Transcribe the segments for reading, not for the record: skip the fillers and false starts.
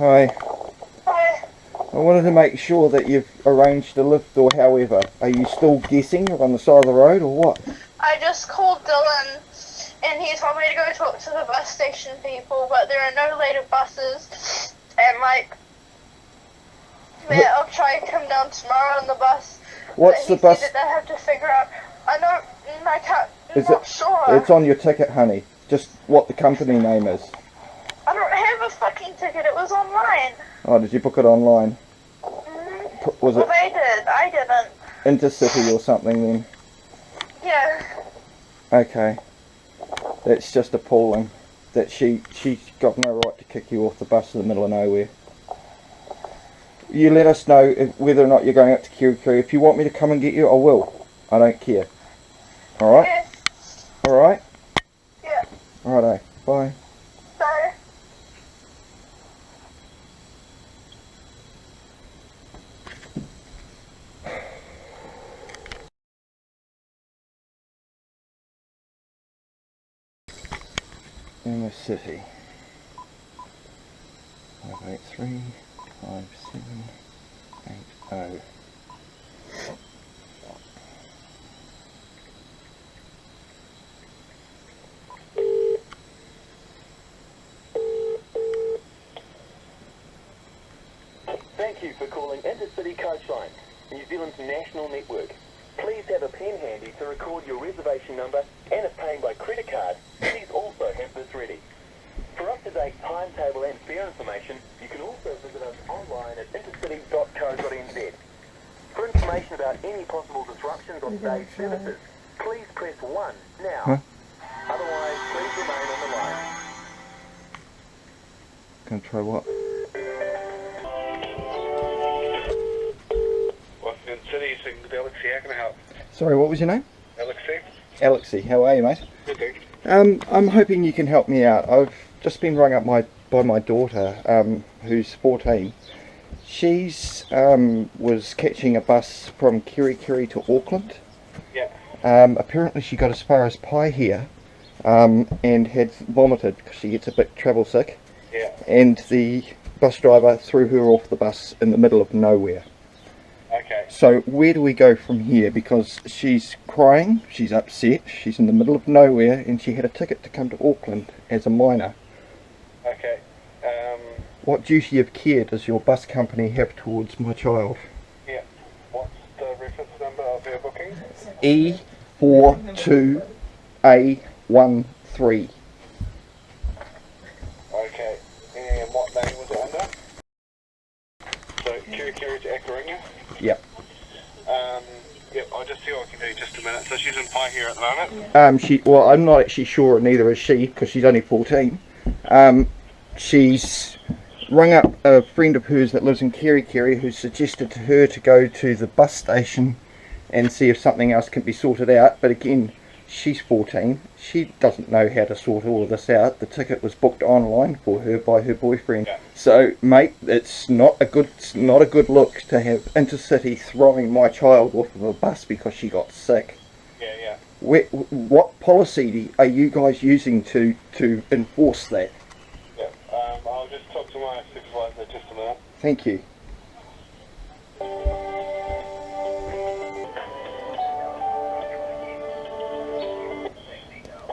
Hi. Hi. I wanted to make sure that you've arranged a lift or however. Are you still guessing on the side of the road or what? I just called Dylan and he told me to go talk to the bus station people, but there are no later buses. And I'll try to come down tomorrow on the bus. What's the bus? He said that I have to figure out. I'm not sure. It's on your ticket, honey. Just what the company name is. I don't have a fucking ticket. It was online. Oh, did you book it online? Was it? They did. I didn't. Intercity or something then? Yeah. Okay. That's just appalling. That she's got no right to kick you off the bus in the middle of nowhere. You let us know whether or not you're going up to Kerikeri. If you want me to come and get you, I will. I don't care. Alright? Yeah. Alright? Yeah. Righto. Bye. Bye. In the city. 583 5780. Thank you for calling Intercity Coachline, New Zealand's national network. Please have a pen handy to record your reservation number, and if paying by credit card, please also have this ready. For up-to-date timetable and fare information, you can also visit us online at intercity.co.nz. For information about any possible disruptions on today's services, please press 1 now. Huh? Otherwise, please remain on the line. Gonna try what? Washington City, speaking with Alexi, how can I help? Sorry, what was your name? Alexi? Alexi, how are you, mate? Good, thanks. I'm hoping you can help me out. I've just been rung up by my daughter, who's 14. She's was catching a bus from Kerikeri to Auckland. Yeah. Apparently she got as far as Pahia and had vomited because she gets a bit travel sick. Yeah. And the bus driver threw her off the bus in the middle of nowhere. Okay. So where do we go from here? Because she's crying, she's upset, she's in the middle of nowhere, and she had a ticket to come to Auckland as a minor. Okay. What duty of care does your bus company have towards my child? Yeah. What's the reference number of your booking? E42A13. Okay. And what name was it under? So, Kerikeri to Akaringa? Yep. Yep, I'll just see what I can do just a minute. So she's in Pahia at the moment? Well, I'm not actually sure, neither is she, because she's only 14. She's rung up a friend of hers that lives in Kerikeri who suggested to her to go to the bus station and see if something else can be sorted out, but again, she's 14, she doesn't know how to sort all of this out. The ticket was booked online for her by her boyfriend. Yeah. So mate, it's not a good look to have Intercity throwing my child off of a bus because she got sick. Yeah, yeah. What policy are you guys using to enforce that? Yeah. I'll just talk to my supervisor just a minute. Thank you.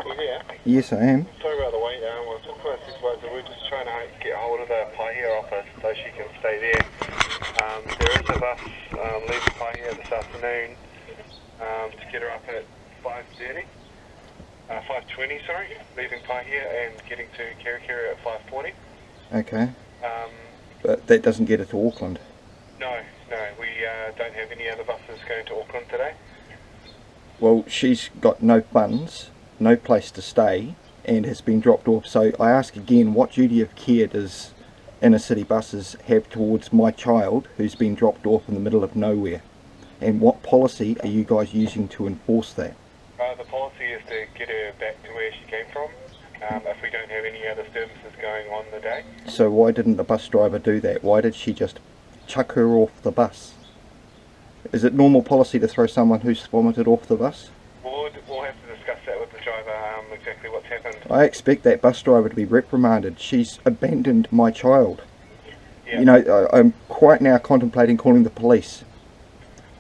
You here? Yes, I am. Sorry about the wait. We're talking to our supervisor. We're just trying to get hold of the Pahia office so she can stay there. There is a bus leaving Pahia this afternoon to get her up at 5:30. 5:20, sorry, leaving Pahia and getting to Kerikeri at 5:40. Okay. But that doesn't get her to Auckland. No, we don't have any other buses going to Auckland today. Well, she's got no funds, no place to stay, and has been dropped off. So I ask again, what duty of care does inner city buses have towards my child who's been dropped off in the middle of nowhere? And what policy are you guys using to enforce that? The policy is to get her back to where she came from if we don't have any other services going on the day. So why didn't the bus driver do that? Why did she just chuck her off the bus? Is it normal policy to throw someone who's vomited off the bus? We'll have to discuss that with the driver, exactly what's happened. I expect that bus driver to be reprimanded. She's abandoned my child. You know, I'm quite now contemplating calling the police,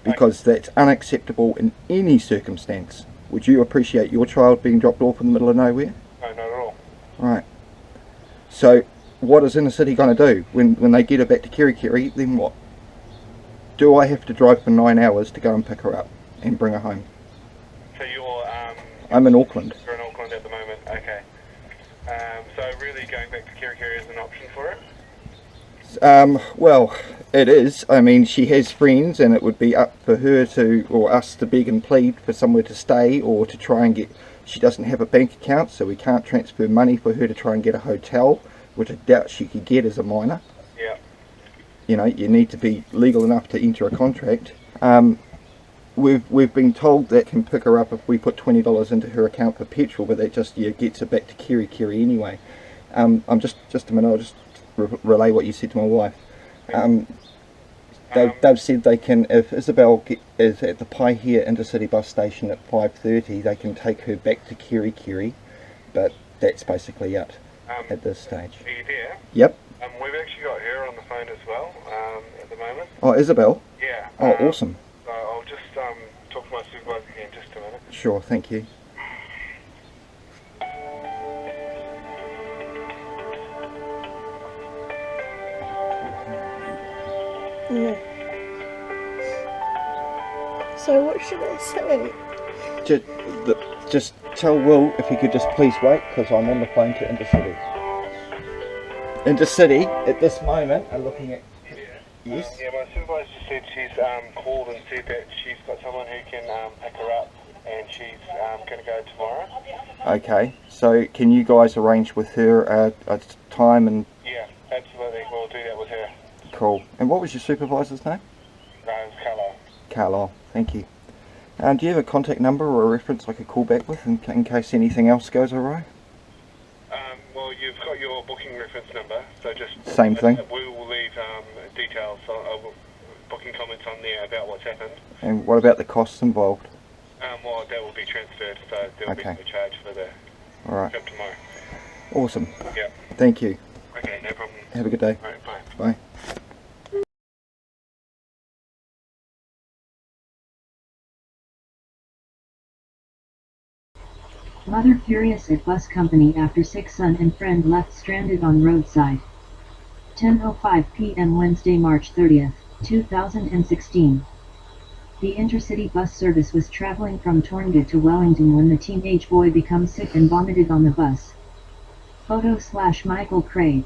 because that's unacceptable in any circumstance. Would you appreciate your child being dropped off in the middle of nowhere? No, not at all. Right. So, what is Intercity going to do when they get her back to Kerikeri? Then what? Do I have to drive for 9 hours to go and pick her up and bring her home? So you're I'm in Auckland. You're in Auckland at the moment. Okay. So really going back to Kerikeri is an option for it? Well, it is. I mean, she has friends, and it would be up for her to, or us to beg and plead for somewhere to stay, or to try and get, she doesn't have a bank account, so we can't transfer money for her to try and get a hotel, which I doubt she could get as a minor. Yeah. You know, you need to be legal enough to enter a contract. We've been told that can pick her up if we put $20 into her account for petrol, but that just gets her back to Kerikeri anyway. I'm just a minute. I'll just relay what you said to my wife. They've said they can, if Isabel is at the Pahia Intercity Bus Station at 5:30, they can take her back to Kerikeri, but that's basically it at this stage. Are you there? Yep. We've actually got her on the phone as well at the moment. Oh, Isabel? Yeah. Oh, awesome. So I'll just talk to my supervisor again in just a minute. Sure, thank you. Yeah. So what should I say? Just tell Will if he could just please wait, because I'm on the phone to Intercity. Intercity at this moment are looking at... Yes? Yeah, my supervisor said she's called and said that she's got someone who can pick her up, and she's going to go tomorrow. Okay, so can you guys arrange with her a time and... Yeah, absolutely, we'll do that with her. Cool. And what was your supervisor's name? It's Carlo. Carlo, thank you. Do you have a contact number or a reference I could call back with in case anything else goes awry? Well, you've got your booking reference number, so just... Same thing? We will leave details, booking comments on there about what's happened. And what about the costs involved? Well, that will be transferred, so there will be no charge for the trip tomorrow. Awesome. Yep. Thank you. Okay, no problem. Have a good day. Alright, bye. Bye. Mother furious at bus company after sick son and friend left stranded on roadside. 10:05 p.m. Wednesday, March 30th, 2016. The Intercity bus service was traveling from Tornga to Wellington when the teenage boy becomes sick and vomited on the bus. Photo/Michael Craig.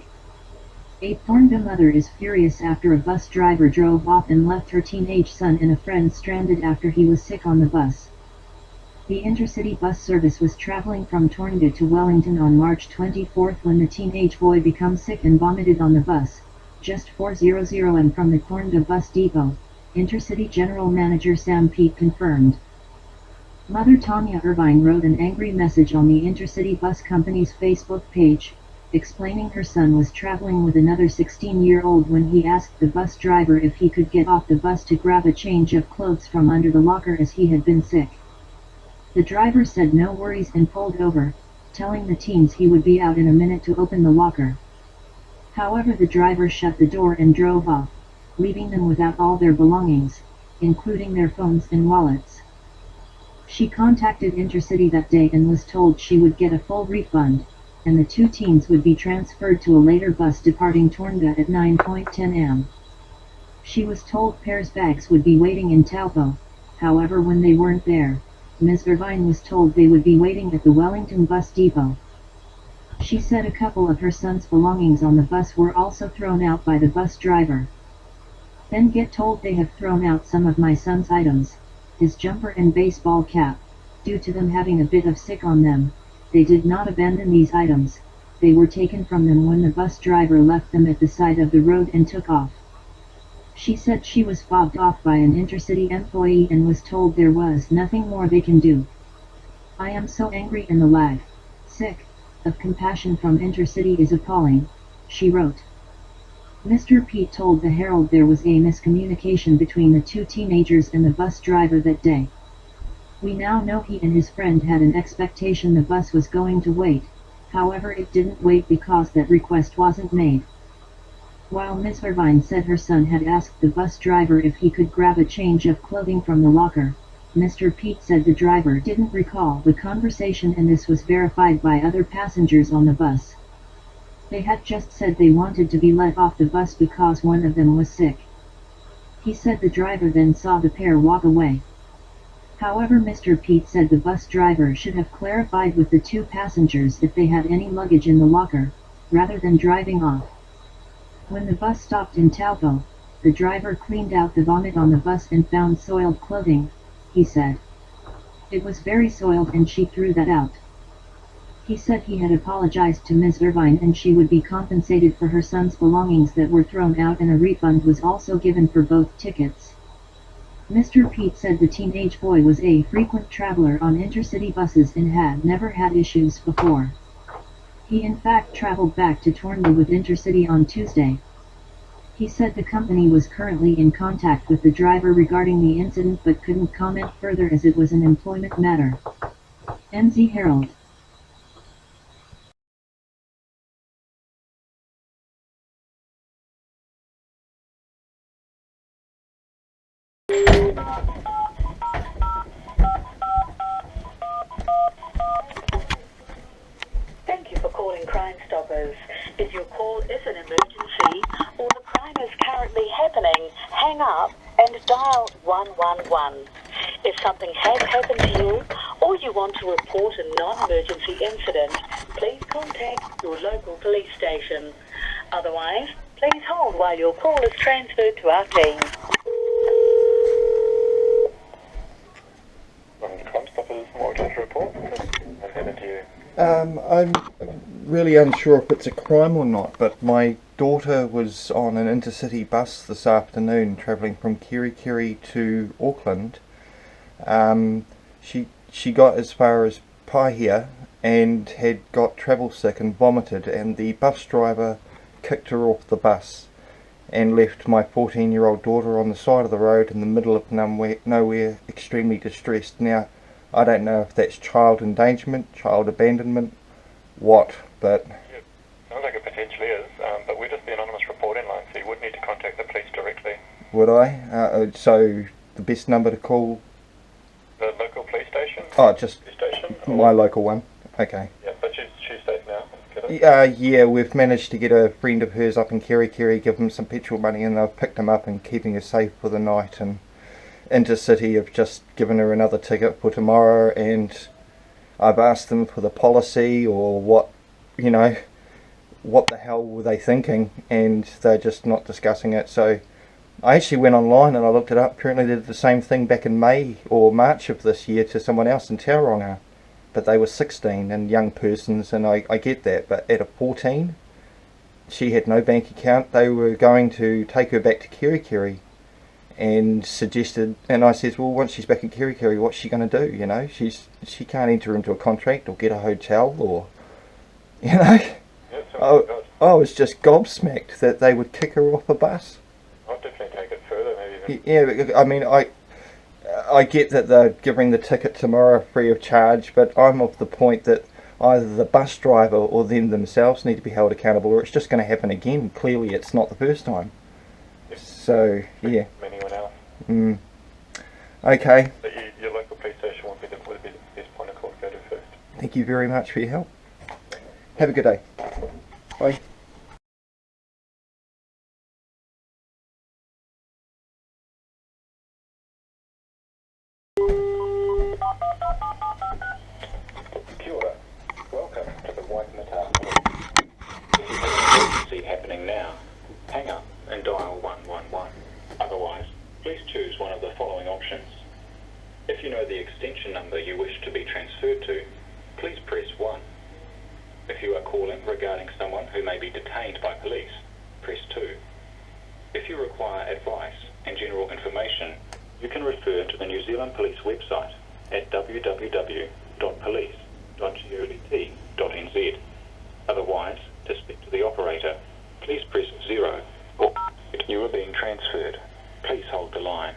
A Tornga mother is furious after a bus driver drove off and left her teenage son and a friend stranded after he was sick on the bus. The Intercity bus service was traveling from Tornga to Wellington on March 24th when the teenage boy becomes sick and vomited on the bus, just 400 m from the Tornga bus depot, Intercity General Manager Sam Peet confirmed. Mother Tanya Irvine wrote an angry message on the Intercity Bus Company's Facebook page, explaining her son was traveling with another 16-year-old when he asked the bus driver if he could get off the bus to grab a change of clothes from under the locker as he had been sick. The driver said no worries and pulled over, telling the teens he would be out in a minute to open the locker. However, the driver shut the door and drove off, leaving them without all their belongings, including their phones and wallets. She contacted Intercity that day and was told she would get a full refund, and the two teens would be transferred to a later bus departing Tornga at 9:10 am. She was told Pear's bags would be waiting in Taupo, however when they weren't there, Ms. Irvine was told they would be waiting at the Wellington bus depot. She said a couple of her son's belongings on the bus were also thrown out by the bus driver. Then get told they have thrown out some of my son's items, his jumper and baseball cap, due to them having a bit of sick on them. They did not abandon these items, they were taken from them when the bus driver left them at the side of the road and took off. She said she was fobbed off by an Intercity employee and was told there was nothing more they can do. I am so angry and the lack, sick, of compassion from Intercity is appalling, she wrote. Mr. Peet told the Herald there was a miscommunication between the two teenagers and the bus driver that day. We now know he and his friend had an expectation the bus was going to wait, however it didn't wait because that request wasn't made. While Ms. Irvine said her son had asked the bus driver if he could grab a change of clothing from the locker, Mr. Pete said the driver didn't recall the conversation, and this was verified by other passengers on the bus. They had just said they wanted to be let off the bus because one of them was sick. He said the driver then saw the pair walk away. However, Mr. Pete said the bus driver should have clarified with the two passengers if they had any luggage in the locker, rather than driving off. When the bus stopped in Taupo, the driver cleaned out the vomit on the bus and found soiled clothing, he said. It was very soiled and she threw that out. He said he had apologized to Ms. Irvine and she would be compensated for her son's belongings that were thrown out, and a refund was also given for both tickets. Mr. Pete said the teenage boy was a frequent traveler on intercity buses and had never had issues before. He in fact traveled back to Tornley with Intercity on Tuesday. He said the company was currently in contact with the driver regarding the incident but couldn't comment further as it was an employment matter. NZ Herald. Thank you for calling Crime Stoppers. If your call is an emergency or the crime is currently happening, hang up and dial 111. If something has happened to you or you want to report a non-emergency incident, please contact your local police station. Otherwise, please hold while your call is transferred to our team. Crime Stoppers, what would you report? What happened to you? I'm really unsure if it's a crime or not, but my daughter was on an intercity bus this afternoon travelling from Kerikeri to Auckland. She got as far as Pahia and had got travel sick and vomited, and the bus driver kicked her off the bus and left my 14-year-old daughter on the side of the road in the middle of nowhere, extremely distressed. Now, I don't know if that's child endangerment, child abandonment, what, but... Yeah, sounds like it potentially is, but we're just the anonymous reporting line, so you would need to contact the police directly. Would I? So, the best number to call? The local police station? Oh, just Police station? my local one. Okay. Yeah, but she's safe now. Get it? Yeah, we've managed to get a friend of hers up in Kerikeri, give him some petrol money, and they've picked him up and keeping her safe for the night. And Intercity have just given her another ticket for tomorrow, and I've asked them for the policy or what the hell were they thinking, and they're just not discussing it. So I actually went online and I looked it up. Apparently they did the same thing back in May or March of this year to someone else in Tauranga, but they were 16 and young persons, and I get that, but at a 14, she had no bank account. They were going to take her back to Kerikeri and suggested, and I said, well, once she's back in Kerikeri, what's she going to do? You know, she can't enter into a contract or get a hotel, or Yeah, I was just gobsmacked that they would kick her off a bus. I'll definitely take it further, maybe even. Yeah, I mean, I get that they're giving the ticket tomorrow free of charge, but I'm of the point that either the bus driver or them themselves need to be held accountable, or it's just going to happen again. Clearly it's not the first time. So, yeah. Anyone else? Okay. But your local police station would be the best point of call to go to first. Thank you very much for your help. Have a good day. Bye. Kia ora. Welcome to the Waimata Police. If you have an emergency happening now, hang up and dial 111. Otherwise, please choose one of the following options. If you know the extension number you wish to be transferred to, please press 1. If you are calling regarding someone who may be detained by police, press 2. If you require advice and general information, you can refer to the New Zealand Police website at www.police.govt.nz. Otherwise, to speak to the operator, please press 0 or you are being transferred. Please hold the line.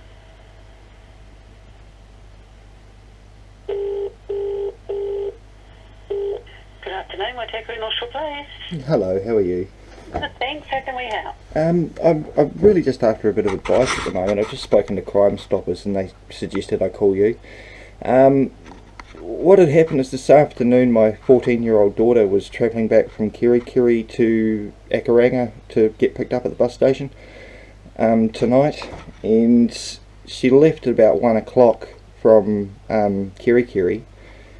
Good afternoon, my Tekuri North Shore Police. Hello, how are you? Thanks, how can we help? I'm really just after a bit of advice at the moment. I've just spoken to Crime Stoppers and they suggested I call you. What had happened is this afternoon my 14-year-old daughter was travelling back from Kerikeri to Akaranga to get picked up at the bus station tonight, and she left at about 1 o'clock from Kerikeri.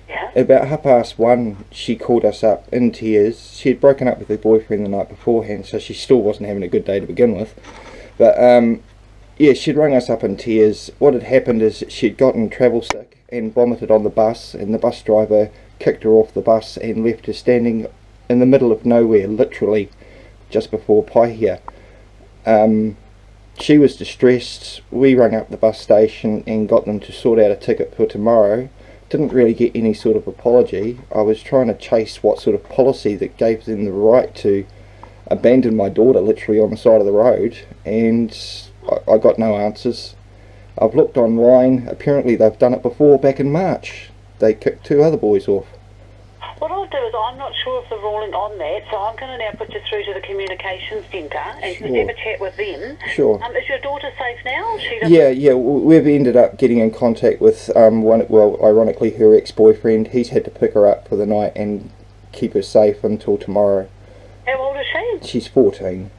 Yeah? About 1:30 she called us up in tears. She had broken up with her boyfriend the night beforehand, so she still wasn't having a good day to begin with. But yeah, she'd rung us up in tears. What had happened is she'd gotten travel sick and vomited on the bus, and the bus driver kicked her off the bus and left her standing in the middle of nowhere, literally just before Pahia. She was distressed. We rang up the bus station and got them to sort out a ticket for tomorrow. Didn't really get any sort of apology. I was trying to chase what sort of policy that gave them the right to abandon my daughter literally on the side of the road, and I got no answers. I've looked online. Apparently they've done it before back in March. They kicked 2 other boys off. What I'll do is, I'm not sure of the ruling on that, so I'm going to now put you through to the communications centre and just have a chat with them. Sure. Is your daughter safe now? Yeah, we've ended up getting in contact with ironically her ex-boyfriend. He's had to pick her up for the night and keep her safe until tomorrow. How old is she? She's 14.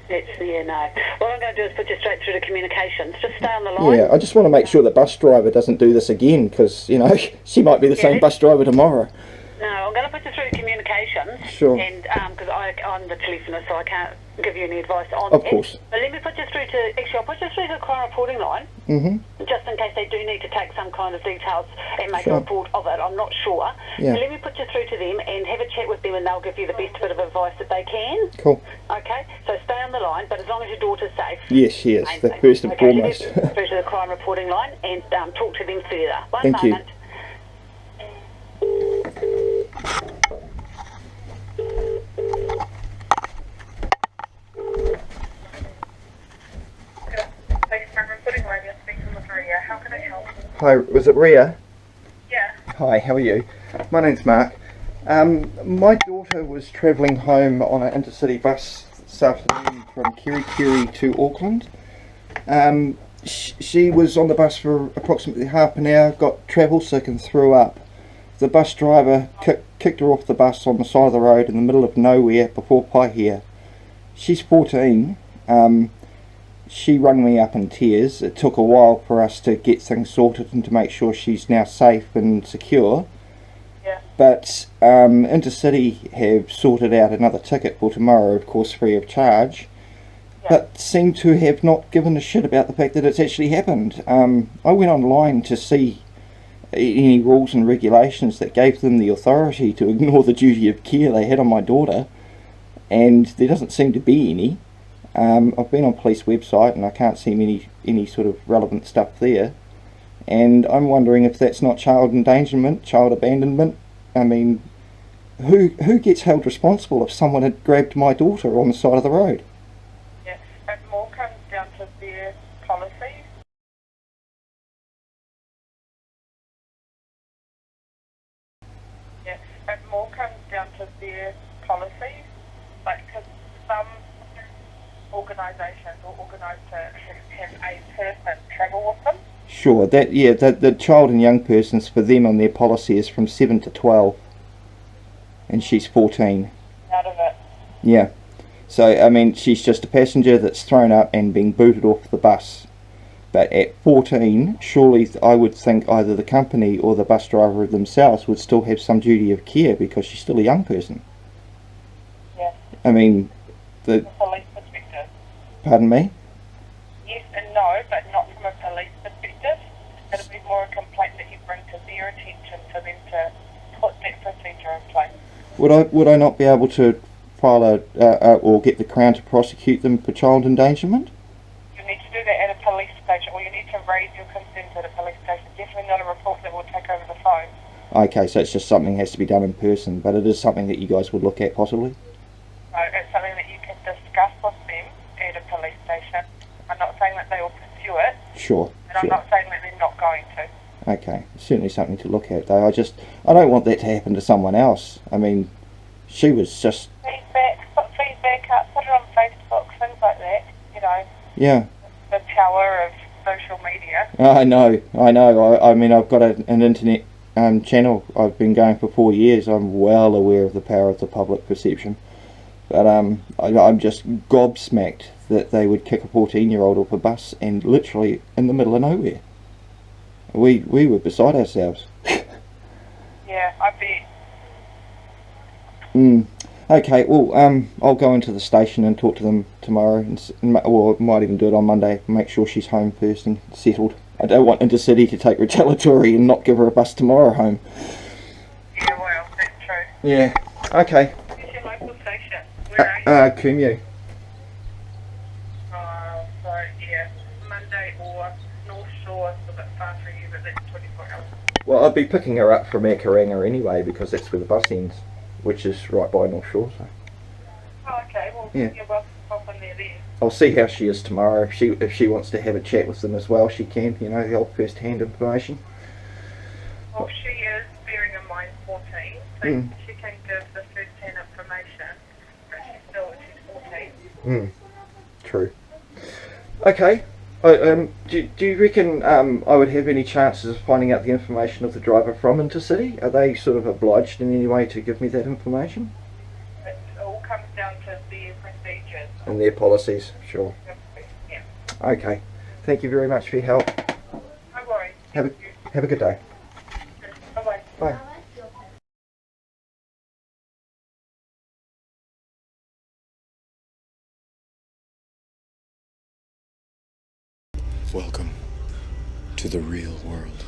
Yeah, no. What I'm going to do is put you straight through to communications. Just stay on the line. Yeah, I just want to make sure the bus driver doesn't do this again, because, you know, she might be the same bus driver tomorrow. No, I'm going to put you through to communications. Sure. And because I'm the telephonist, so I can't give you any advice on Of that. course. But let me put you through to, actually, I'll put you through to the crime reporting line. Just in case they do need to take some kind of details and make a report of it. I'm not sure. Yeah. So let me put you through to them and have a chat with them, and they'll give you the best bit of advice that they can. Cool. Okay, so stay on the line, but as long as your daughter's safe. Yes, she is. The Main first thing. and Okay, foremost. let me put you through to the crime reporting line and talk to them further. One Thank you. moment. How can I help? Hi, was it Ria? Yeah. Hi, how are you? My name's Mark. My daughter was travelling home on an intercity bus this afternoon from Kerikeri to Auckland. She was on the bus for approximately half an hour, got travel sick and threw up. The bus driver kicked her off the bus on the side of the road in the middle of nowhere before Pahia. She's 14. She rang me up in tears. It took a while for us to get things sorted and to make sure she's now safe and secure. Yeah. But Intercity have sorted out another ticket for tomorrow, of course free of charge, but seem to have not given a shit about the fact that it's actually happened. I went online to see any rules and regulations that gave them the authority to ignore the duty of care they had on my daughter, and there doesn't seem to be any. I've been on police website and I can't see any sort of relevant stuff there, and I'm wondering if that's not child endangerment, child abandonment. I mean, who gets held responsible if someone had grabbed my daughter on the side of the road? Yes, it more comes down to their policies. Yes, it more comes down to their policies. Like, because some organisations are organised to have a person travel with them. Sure, the child and young persons for them on their policy is from 7 to 12, and she's 14. Out of it. Yeah, so I mean she's just a passenger that's thrown up and being booted off the bus. But at 14, surely I would think either the company or the bus driver themselves would still have some duty of care because she's still a young person. Yes. I mean, From a police perspective. Pardon me? Yes and no, but not from a police perspective. It'll be more a complaint that you bring to their attention for them to put that procedure in place. Would I not be able to file or get the Crown to prosecute them for child endangerment? You need to do that at a police station, or you need to raise your concerns at a police station. Definitely not a report that we'll take over the phone. Okay, so it's just something that has to be done in person, but it is something that you guys would look at possibly? So it's something that you can discuss with them at a police station. I'm not saying that they will pursue it, Sure. and I'm not saying that they're not going to. Okay, certainly something to look at though. I don't want that to happen to someone else. I mean, she was just... Put feedback back up, put it on Facebook, things like that. You know, Yeah. the power of social media. I know. I mean, I've got an internet channel I've been going for 4 years. I'm well aware of the power of the public perception. But I'm just gobsmacked that they would kick a 14-year-old off a bus and literally in the middle of nowhere. We were beside ourselves. Yeah, I bet. Okay, well, I'll go into the station and talk to them tomorrow, or might even do it on Monday, make sure she's home first and settled. I don't want Intercity to take retaliatory and not give her a bus tomorrow home. Yeah, well, that's true. Yeah, okay. Where's your local station? Where are you? Kumeu. So, yeah, Monday or North Shore is a bit far for you, but that's 24 hours. Well, I'd be picking her up from Kerikeri anyway, because that's where the bus ends, which is right by North Shore, so. Oh, okay, well, Yeah. you're welcome to pop in there then. I'll see how she is tomorrow. If she wants to have a chat with them as well, she can, you know, the old first-hand information. Well, she is, bearing in mind, 14, so she can give the first-hand information, but she's 14. True. Okay. Do you reckon I would have any chances of finding out the information of the driver from Intercity? Are they sort of obliged in any way to give me that information? It all comes down to their procedures. And their policies, sure. Yeah. Okay. Thank you very much for your help. No worries. Have a good day. Bye-bye. Bye. Welcome to the real world.